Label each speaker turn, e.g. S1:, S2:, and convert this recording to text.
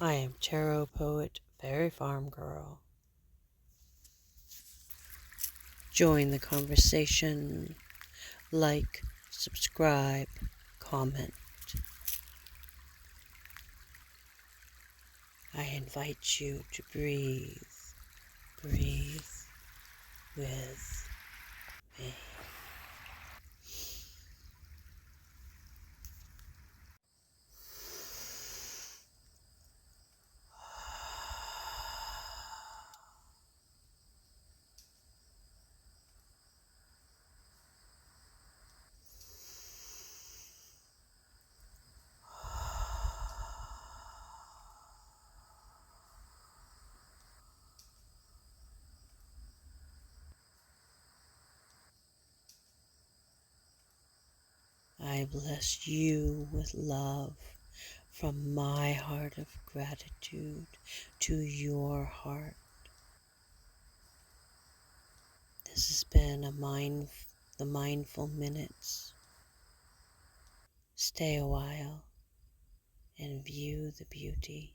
S1: I am tarot poet Fairyfarmgirl. Join the conversation. Like, subscribe, comment. I invite you to breathe with me. I bless you with love from my heart of gratitude to your heart. This has been the Mindful Minutes. Stay a while and view the beauty.